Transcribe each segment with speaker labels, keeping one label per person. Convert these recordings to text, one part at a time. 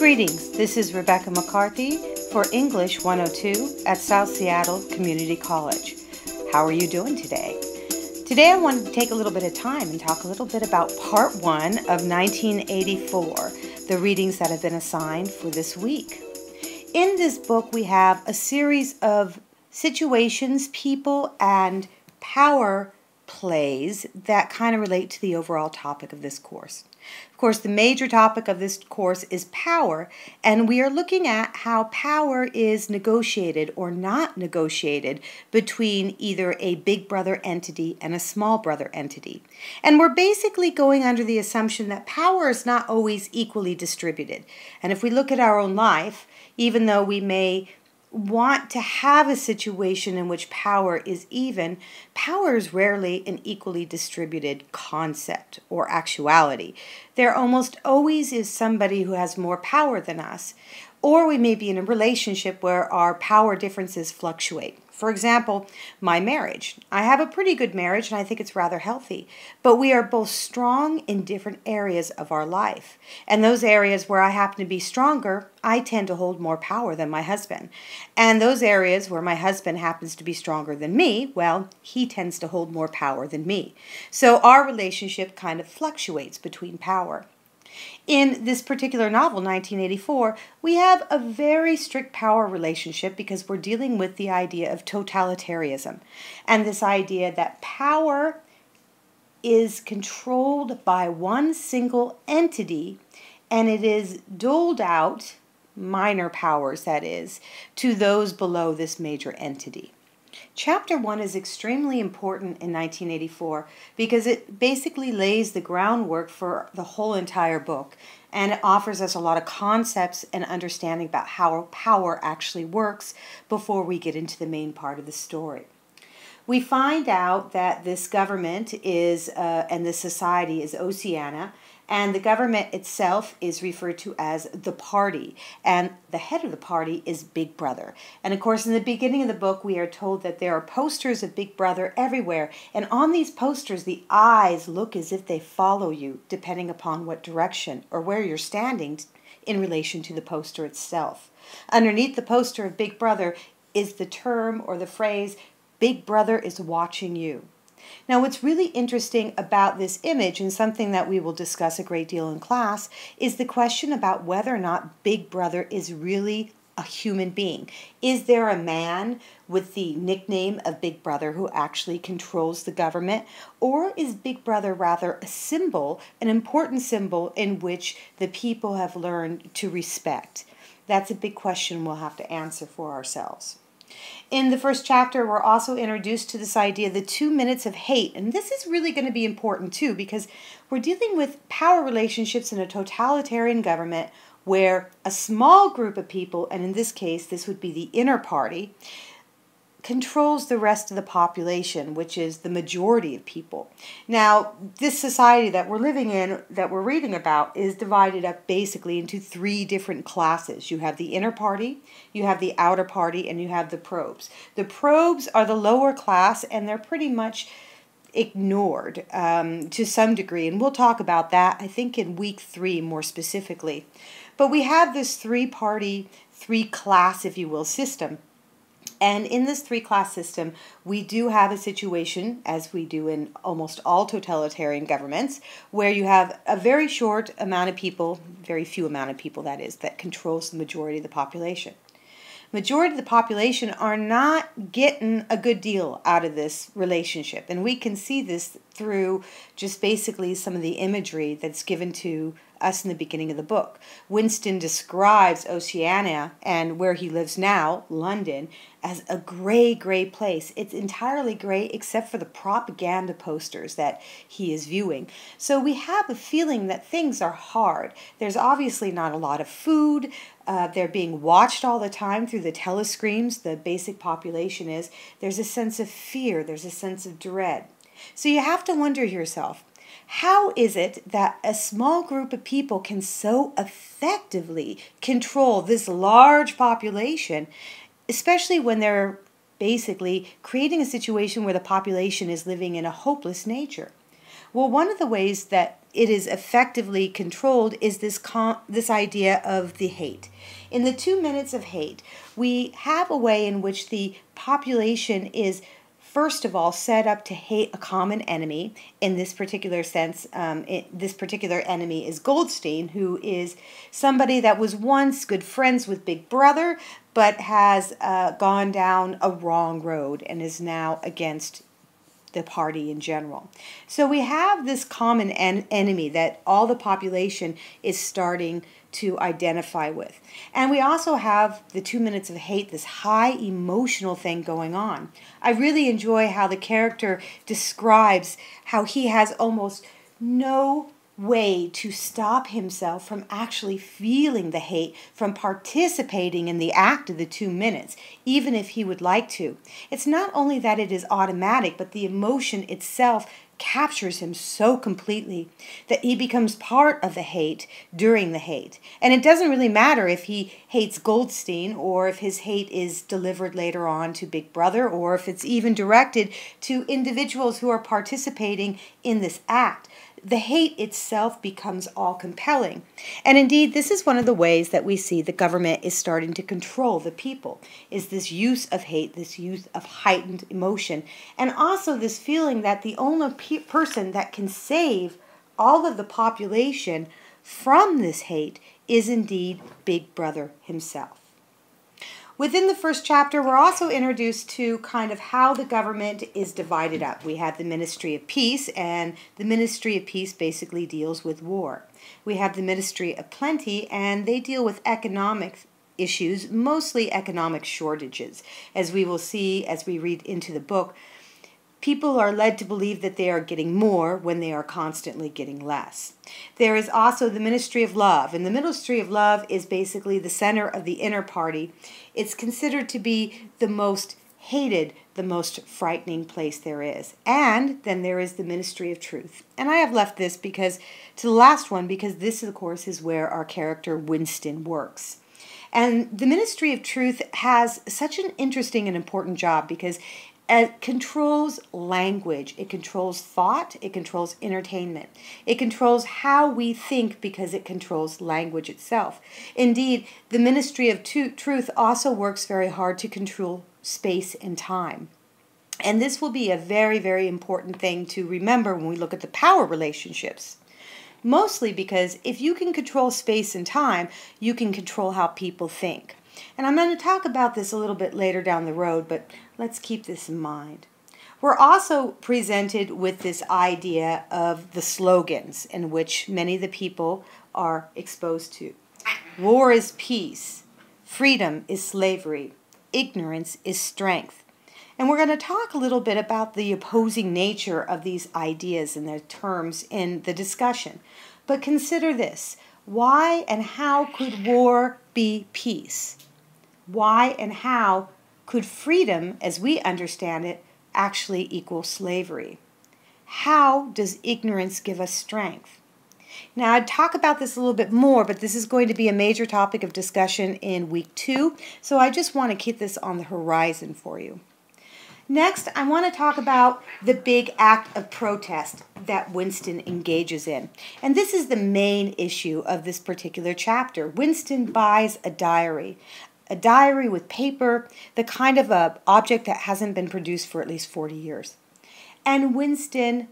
Speaker 1: Greetings, this is Rebecca McCarthy for English 102 at South Seattle Community College. How are you doing today? Today I wanted to take a little bit of time and talk a little bit about Part 1 of 1984, the readings that have been assigned for this week. In this book we have a series of situations, people, and power plays that kind of relate to the overall topic of this course. Of course, the major topic of this course is power, and we are looking at how power is negotiated or not negotiated between either a big brother entity and a small brother entity. And we're basically going under the assumption that power is not always equally distributed. And if we look at our own life, even though we may want to have a situation in which power is even, power is rarely an equally distributed concept or actuality. There almost always is somebody who has more power than us, or we may be in a relationship where our power differences fluctuate. For example, my marriage. I have a pretty good marriage and I think it's rather healthy, but we are both strong in different areas of our life. And those areas where I happen to be stronger, I tend to hold more power than my husband. And those areas where my husband happens to be stronger than me, well, he tends to hold more power than me. So our relationship kind of fluctuates between power. In this particular novel, 1984, we have a very strict power relationship because we're dealing with the idea of totalitarianism and this idea that power is controlled by one single entity and it is doled out, minor powers that is, to those below this major entity. Chapter 1 is extremely important in 1984 because it basically lays the groundwork for the whole entire book, and it offers us a lot of concepts and understanding about how power actually works before we get into the main part of the story. We find out that this government is, and this society is Oceania, and the government itself is referred to as the party, and the head of the party is Big Brother. And of course, in the beginning of the book, we are told that there are posters of Big Brother everywhere, and on these posters, the eyes look as if they follow you, depending upon what direction or where you're standing in relation to the poster itself. Underneath the poster of Big Brother is the term or the phrase, Big Brother is watching you. Now, what's really interesting about this image, and something that we will discuss a great deal in class, is the question about whether or not Big Brother is really a human being. Is there a man with the nickname of Big Brother who actually controls the government? Or is Big Brother rather a symbol, an important symbol in which the people have learned to respect? That's a big question we'll have to answer for ourselves. In the first chapter, we're also introduced to this idea, the 2 minutes of hate. And this is really going to be important too, because we're dealing with power relationships in a totalitarian government where a small group of people, and in this case, this would be the inner party, controls the rest of the population, which is the majority of people. Now, this society that we're living in, that we're reading about, is divided up basically into 3 different classes. You have the inner party, you have the outer party, and you have the probes. The probes are the lower class, and they're pretty much ignored to some degree, and we'll talk about that, I think, in week 3 more specifically. But we have this 3-party, 3-class, if you will, system. And in this 3-class system, we do have a situation, as we do in almost all totalitarian governments, where you have a very short amount of people, very few amount of people that is, that controls the majority of the population. Majority of the population are not getting a good deal out of this relationship. And we can see this through just basically some of the imagery that's given to us in the beginning of the book. Winston describes Oceania and where he lives now, London, as a gray, gray place. It's entirely gray except for the propaganda posters that he is viewing. So we have a feeling that things are hard. There's obviously not a lot of food. They're being watched all the time through the telescreens. The basic population is. There's a sense of fear. There's a sense of dread. So you have to wonder yourself, how is it that a small group of people can so effectively control this large population, especially when they're basically creating a situation where the population is living in a hopeless nature? Well, one of the ways that it is effectively controlled is this idea of the hate. In the 2 minutes of hate, we have a way in which the population is, first of all, set up to hate a common enemy. In this particular sense, this particular enemy is Goldstein, who is somebody that was once good friends with Big Brother, but has gone down a wrong road and is now against the party in general. So we have this common enemy that all the population is starting to identify with. And we also have the 2 minutes of hate, this high emotional thing going on. I really enjoy how the character describes how he has almost no way to stop himself from actually feeling the hate, from participating in the act of the 2 minutes, even if he would like to. It's not only that it is automatic, but the emotion itself captures him so completely that he becomes part of the hate during the hate. And it doesn't really matter if he hates Goldstein or if his hate is delivered later on to Big Brother or if it's even directed to individuals who are participating in this act. The hate itself becomes all compelling. And indeed, this is one of the ways that we see the government is starting to control the people, is this use of hate, this use of heightened emotion, and also this feeling that the only person that can save all of the population from this hate is indeed Big Brother himself. Within the first chapter, we're also introduced to kind of how the government is divided up. We have the Ministry of Peace, and the Ministry of Peace basically deals with war. We have the Ministry of Plenty, and they deal with economic issues, mostly economic shortages. As we will see as we read into the book, people are led to believe that they are getting more when they are constantly getting less. There is also the Ministry of Love, and the Ministry of Love is basically the center of the inner party. It's considered to be the most hated, the most frightening place there is. And then there is the Ministry of Truth. And I have left this to the last one because this, of course, is where our character Winston works. And the Ministry of Truth has such an interesting and important job because it controls language, it controls thought, it controls entertainment. It controls how we think because it controls language itself. Indeed, the Ministry of Truth also works very hard to control space and time. And this will be a very, very important thing to remember when we look at the power relationships. Mostly because if you can control space and time, you can control how people think. And I'm going to talk about this a little bit later down the road, but let's keep this in mind. We're also presented with this idea of the slogans in which many of the people are exposed to. War is peace. Freedom is slavery. Ignorance is strength. And we're going to talk a little bit about the opposing nature of these ideas and their terms in the discussion. But consider this. Why and how could war be peace? Why and how could freedom, as we understand it, actually equal slavery? How does ignorance give us strength? Now, I'd talk about this a little bit more, but this is going to be a major topic of discussion in week 2, so I just want to keep this on the horizon for you. Next, I want to talk about the big act of protest that Winston engages in. And this is the main issue of this particular chapter. Winston buys a diary with paper, the kind of a object that hasn't been produced for at least 40 years. And Winston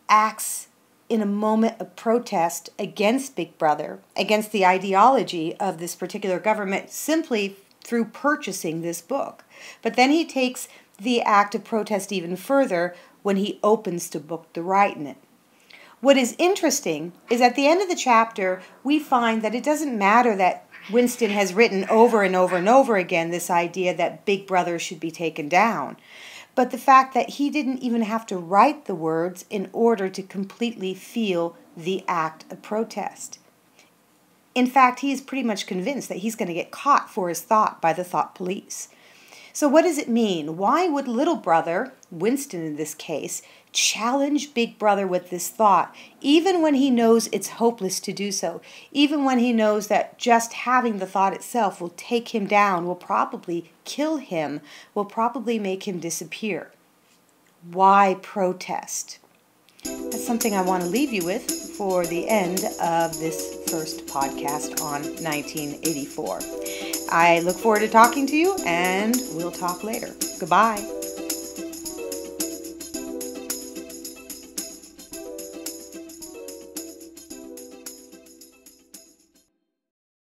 Speaker 1: acts in a moment of protest against Big Brother, against the ideology of this particular government, simply through purchasing this book. But then he takes the act of protest even further when he opens to Book the Right in it. What is interesting is at the end of the chapter, we find that it doesn't matter that Winston has written over and over and over again this idea that Big Brother should be taken down, but the fact that he didn't even have to write the words in order to completely feel the act of protest. In fact, he is pretty much convinced that he's going to get caught for his thought by the thought police. So what does it mean? Why would little brother, Winston in this case, challenge Big Brother with this thought, even when he knows it's hopeless to do so, even when he knows that just having the thought itself will take him down, will probably kill him, will probably make him disappear? Why protest? That's something I want to leave you with for the end of this first podcast on 1984. I look forward to talking to you, and we'll talk later. Goodbye.